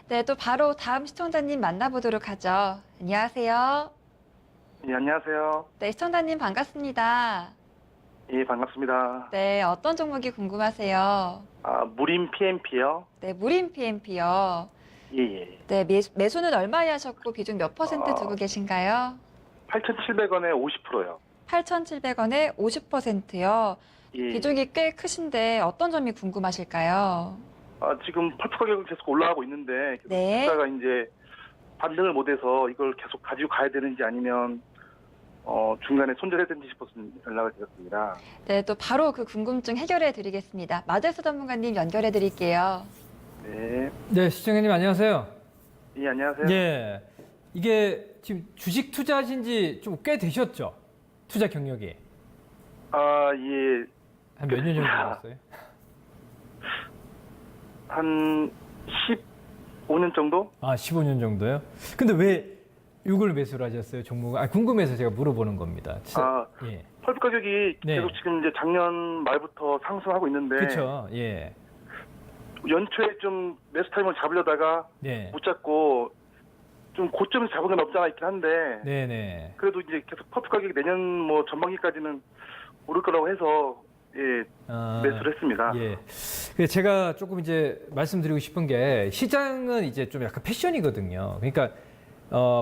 네, 또 바로 다음 시청자님 만나보도록 하죠. 안녕하세요. 예, 안녕하세요. 네, 시청자님 반갑습니다. 예, 반갑습니다. 네, 어떤 종목이 궁금하세요? 무림 PMP요? 네, 무림 PMP요. 예, 예. 네, 매수는 얼마에 하셨고 비중 몇 퍼센트 두고 계신가요? 8,700원에 50%요. 8,700원에 50%요. 예. 비중이 꽤 크신데 어떤 점이 궁금하실까요? 지금 펄프 가격은 계속 올라가고 있는데, 네. 주가가 이제 반등을 못해서 이걸 계속 가지고 가야 되는지 아니면, 중간에 손절해야 되는지 싶어서 연락을 드렸습니다. 네, 또 바로 그 궁금증 해결해 드리겠습니다. 마대수 전문가님 연결해 드릴게요. 네. 네, 시청자님 안녕하세요. 예, 안녕하세요. 예, 이게 지금 주식 투자하신 지 좀 꽤 되셨죠? 투자 경력이. 예. 한 몇 년 정도 되셨어요? 한 15년 정도? 15년 정도요? 근데 왜 이걸 매수를 하셨어요? 종목을? 궁금해서 제가 물어보는 겁니다. 예. 펄프 가격이 네. 계속 지금 이제 작년 말부터 상승하고 있는데, 그렇죠. 예. 연초에 좀 매수 타임을 잡으려다가 네. 못 잡고 좀 고점에서 잡은 건 없지 않아 있긴 한데 네네. 그래도 이제 계속 퍼프 가격이 내년 뭐 전반기까지는 오를 거라고 해서 매수를 했습니다. 예. 제가 조금 이제 말씀드리고 싶은 게 시장은 이제 좀 약간 패션이거든요. 그러니까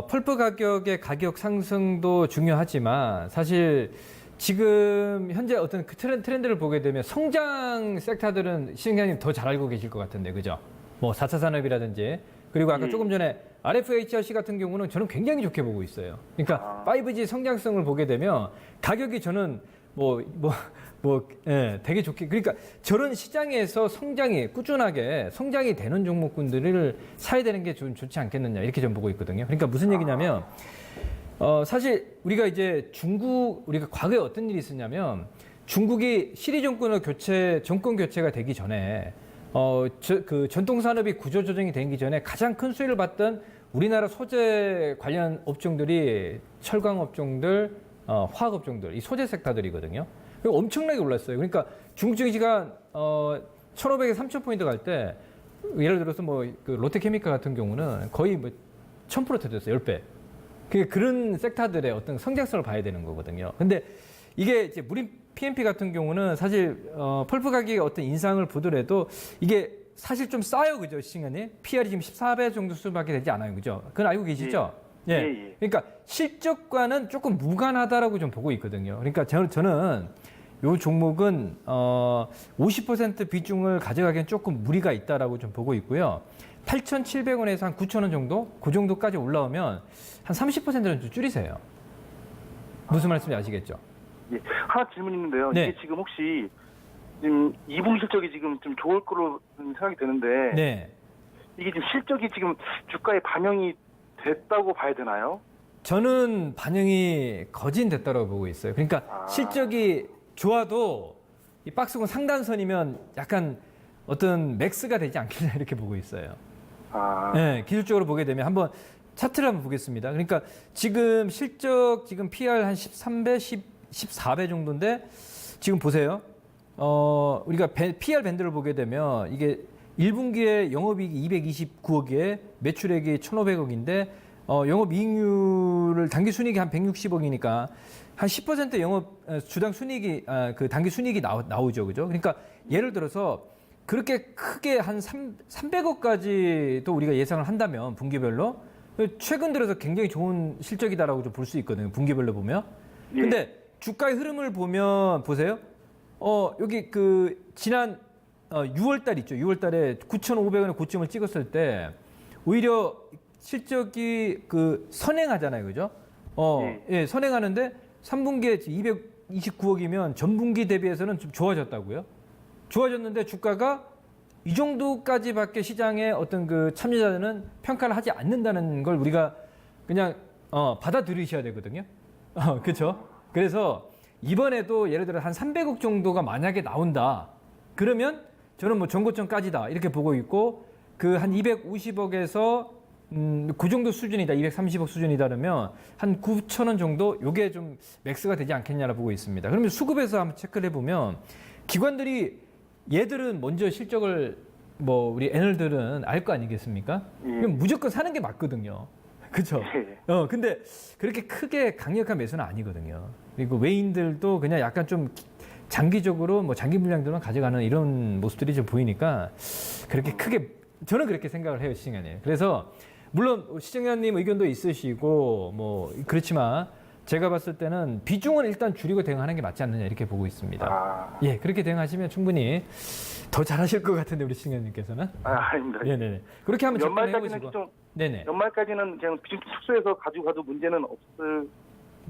펄프 가격의 가격 상승도 중요하지만 사실 지금 현재 어떤 그 트렌드를 보게 되면 성장 섹터들은 시장님 더 잘 알고 계실 것 같은데, 그죠? 뭐 4차 산업이라든지 그리고 아까 조금 전에 RFHRC 같은 경우는 저는 굉장히 좋게 보고 있어요. 그러니까 5G 성장성을 보게 되면 가격이 저는 되게 좋게. 그러니까 저런 시장에서 꾸준하게 성장이 되는 종목군들을 사야 되는 게 좀 좋지 않겠느냐, 이렇게 좀 보고 있거든요. 그러니까 무슨 얘기냐면, 사실 우리가 이제 우리가 과거에 어떤 일이 있었냐면, 중국이 시리 정권 교체가 되기 전에, 그 전통산업이 구조조정이 되기 전에 가장 큰 수혜를 봤던 우리나라 소재 관련 업종들이 철강 업종들, 화학 업종들, 이 소재 섹터들이거든요. 엄청나게 올랐어요. 그러니까 중국 증시가 1,500에 3,000포인트 갈 때, 예를 들어서 그 롯데케미칼 같은 경우는 거의 1,000% 터졌어요. 10배. 그런 섹터들의 어떤 성장성을 봐야 되는 거거든요. 근데 이게 이제 무림 PMP 같은 경우는 사실 펄프 가격의 어떤 인상을 보더라도 이게 사실 좀 싸요, 그죠, 시청자님? PR이 지금 14배 정도 수밖에 되지 않아요, 그죠? 그건 알고 계시죠? 예. 그러니까 실적과는 조금 무관하다라고 좀 보고 있거든요. 그러니까 저는 요 종목은 50% 비중을 가져가기엔 조금 무리가 있다라고 좀 보고 있고요. 8,700원에서 한 9,000원 정도? 그 정도까지 올라오면 한 30%는 좀 줄이세요. 무슨 말씀인지 아시겠죠? 예. 하나 질문 있는데요. 네. 이게 지금 혹시 지금 2분기 실적이 지금 좀 좋을 거로 생각이 되는데 네. 이게 지금 실적이 지금 주가에 반영이 됐다고 봐야 되나요? 저는 반영이 거진됐다고 보고 있어요. 그러니까 실적이 좋아도 이 박스권 상단선이면 약간 어떤 맥스가 되지 않겠냐, 이렇게 보고 있어요. 네, 기술적으로 보게 되면 한번 차트를 한번 보겠습니다. 그러니까 지금 실적 지금 PR 한 13배, 14배 정도인데 지금 보세요. 우리가 PR 밴드를 보게 되면 이게 1분기에 영업이익이 229억에 매출액이 1,500억인데 영업이익률을 당기 순이익이 한 160억이니까 한 10% 영업 주당 순이익이 그 당기 순이익이 나오죠, 그죠? 그러니까 예를 들어서 그렇게 크게 한 300억까지도 우리가 예상을 한다면 분기별로 최근 들어서 굉장히 좋은 실적이다라고 좀 볼 수 있거든요, 분기별로 보면. 근데 주가의 흐름을 보면 보세요. 여기 그 지난 6월 달 있죠. 6월 달에 9,500원의 고점을 찍었을 때 오히려 실적이 그 선행하잖아요. 그죠? 예, 선행하는데 3분기에 229억이면 전분기 대비해서는 좀 좋아졌다고요. 좋아졌는데 주가가 이 정도까지밖에 시장의 어떤 그 참여자들은 평가를 하지 않는다는 걸 우리가 그냥 받아들이셔야 되거든요. 그렇죠? 그래서 이번에도 예를 들어 한 300억 정도가 만약에 나온다. 그러면 저는 뭐 전고점까지다 이렇게 보고 있고 그 한 250억에서 그 정도 수준이다, 230억 수준이다 그러면 한 9,000원 정도 요게 좀 맥스가 되지 않겠냐라 보고 있습니다. 그러면 수급에서 한번 체크를 해보면 기관들이 얘들은 먼저 실적을 뭐 우리 애널들은 알 거 아니겠습니까? 예. 그럼 무조건 사는 게 맞거든요. 그렇죠? 예. 근데 그렇게 크게 강력한 매수는 아니거든요. 그리고 외인들도 그냥 약간 좀 장기적으로 뭐 장기 물량들만 가져가는 이런 모습들이 좀 보이니까 그렇게 크게 저는 그렇게 생각을 해요, 시청자님. 그래서 물론 시청자님 의견도 있으시고 뭐 그렇지만 제가 봤을 때는 비중은 일단 줄이고 대응하는 게 맞지 않느냐 이렇게 보고 있습니다. 아, 예, 그렇게 대응하시면 충분히 더 잘하실 것 같은데 우리 시청자님께서는. 아닙니다. 네네네. 그렇게 한번 접근해 연말까지는 보시고. 좀 네네. 연말까지는 그냥 비중 축소해서 가지고 가도 문제는 없을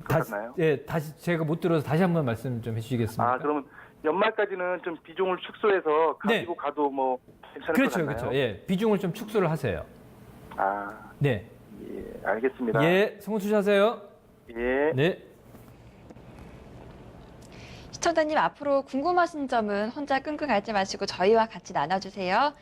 것 다시, 같나요? 예, 다시 제가 못 들어서 다시 한번 말씀 좀 해주시겠습니까? 아, 그러면 연말까지는 좀 비중을 축소해서 가지고 가도 뭐 괜찮을 그렇죠, 것 같나요? 그렇죠. 예, 비중을 좀 축소를 하세요. 아, 네. 예, 알겠습니다. 예, 성공 투자하세요. 예. 네. 시청자님 앞으로 궁금하신 점은 혼자 끙끙 앓지 마시고 저희와 같이 나눠주세요.